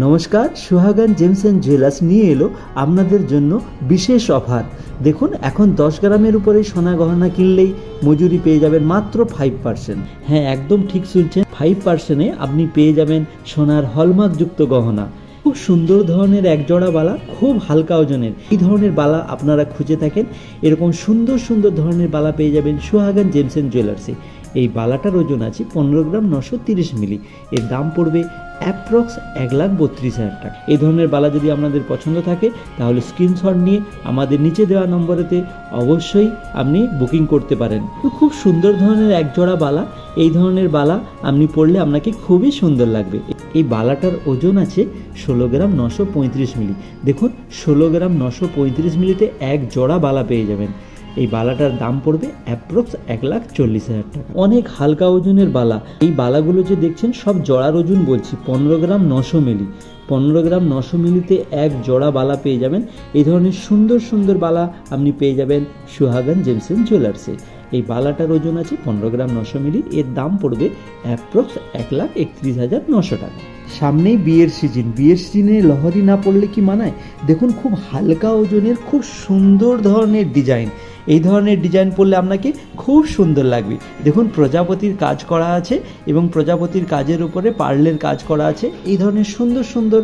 নমস্কার, সুহাগান gems and jewellers নিয়ে এলো আপনাদের জন্য বিশেষ অফার। দেখুন, এখন 10 গ্রামের উপরে সোনা গহনা কিনলেই মজুরি পেয়ে যাবেন মাত্র 5%। হ্যাঁ, একদম ঠিক শুনছেন, 5%-এ আপনি পেয়ে যাবেন সোনার হলমার্কযুক্ত গহনা। খুব সুন্দর ধরনের এক জোড়া বালা, খুব হালকা ওজনের। এই ধরনের বালা আপনারা খুঁজে থাকেন, এরকম সুন্দর সুন্দর ধরনের বালা পেয়ে যাবেন সুহাগান জেমস এন্ড জুয়েলার্সে। এই বালাটার ওজন আছে 15 গ্রাম 930 মিলি। এর দাম পড়বে অ্যাপ্রক্স 1,32,000 টাকা। এই ধরনের বালা যদি আপনাদের পছন্দ থাকে তাহলে স্ক্রিনশট নিয়ে আমাদের নিচে দেওয়া নম্বরেতে অবশ্যই আপনি বুকিং করতে পারেন। খুব সুন্দর ধরনের এক জোড়া বালা, এই ধরনের বালা আপনি পরলে আপনাকে খুবই সুন্দর লাগবে। এই বালাটার ওজন আছে 16 গ্রাম 935 মিলি। দেখুন, 16 গ্রাম 935 মিলিতে এক জোড়া বালা পেয়ে যাবেন। এই বালাটার দাম পড়বে অ্যাপ্রক্স 1,40,000 টাকা। অনেক হালকা ওজনের বালা। এই বালাগুলো যে দেখছেন সব জোড়ার ওজন বলছি 15 গ্রাম 900 মিলি। 15 গ্রাম 900 মিলিতে এক জোড়া বালা পেয়ে যাবেন। এই ধরনের সুন্দর সুন্দর বালা আপনি পেয়ে যাবেন সুহাগান জেমস এন্ড জুয়েলার্সে। এই বালাটার ওজন আছে 15 গ্রাম 900 মিলি। এর দাম পড়বে অ্যাপ্রক্স 1,31,900 টাকা। সামনেই বিয়ের সিজন, বিয়ের সিজনে লহরি না পড়লে কি মানায়? দেখুন, খুব হালকা ওজনের খুব সুন্দর ধরনের ডিজাইন। এই ধরনের ডিজাইন পরলে আপনাকে খুব সুন্দর লাগবে। দেখুন, প্রজাপতির কাজ করা আছে এবং প্রজাপতির কাজের উপরে পার্লের কাজ করা আছে। এই ধরনের সুন্দর সুন্দর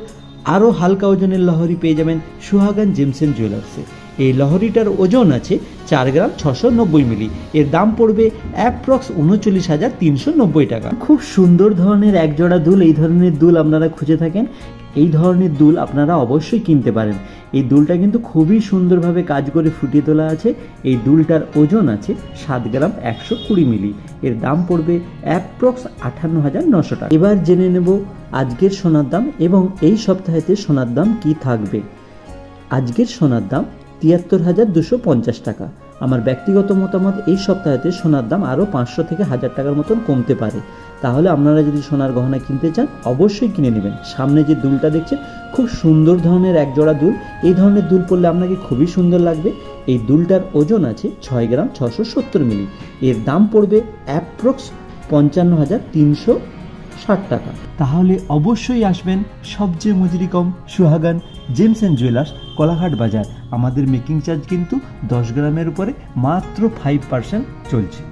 আরও হালকা ওজনের লহরি পেয়ে যাবেন সুহাগান জেমস এন্ড জুয়েলার্সে। এই লহরিটার ওজন আছে 4 গ্রাম 690 মিলি। এর দাম পড়বে অ্যাপ্রক্স 39,390 টাকা। খুব সুন্দর ধরনের এক জোড়া দুল, এই ধরনের দুল আপনারা খুঁজে থাকেন, এই ধরনের দুল আপনারা অবশ্যই কিনতে পারেন। এই দুলটা কিন্তু খুবই সুন্দরভাবে কাজ করে ফুটিয়ে তোলা আছে। এই দুলটার ওজন আছে 7 গ্রাম 120 মিলি। এর দাম পড়বে অ্যাপ্রক্স 58,900 টাকা। এবার জেনে নেব আজকের সোনার দাম এবং এই সপ্তাহেতে সোনার দাম কি থাকবে। আজকের সোনার দাম 73,250 টাকা। আমার ব্যক্তিগত মতামত, এই সপ্তাহেতে সোনার দাম আরও 500 থেকে 1000 টাকার মতন কমতে পারে। তাহলে আপনারা যদি সোনার গহনা কিনতে চান অবশ্যই কিনে নেবেন। সামনে যে দুলটা দেখছেন খুব সুন্দর ধরনের এক জোড়া দুল। এই ধরনের দুল পরলে আপনাকে খুবই সুন্দর লাগবে। এই দুলটার ওজন আছে 6 গ্রাম 670 মিলি। এর দাম পড়বে অ্যাপ্রক্স 55,360 টাকা। তাহলে অবশ্যই আসবেন সবচেয়ে মজুরি কম সুহাগান জেমস এন্ড জুয়েলার্স, কোলাঘাট বাজার। আমাদের মেকিং চার্জ কিন্তু 10 গ্রামের উপরে মাত্র 5% চলছে।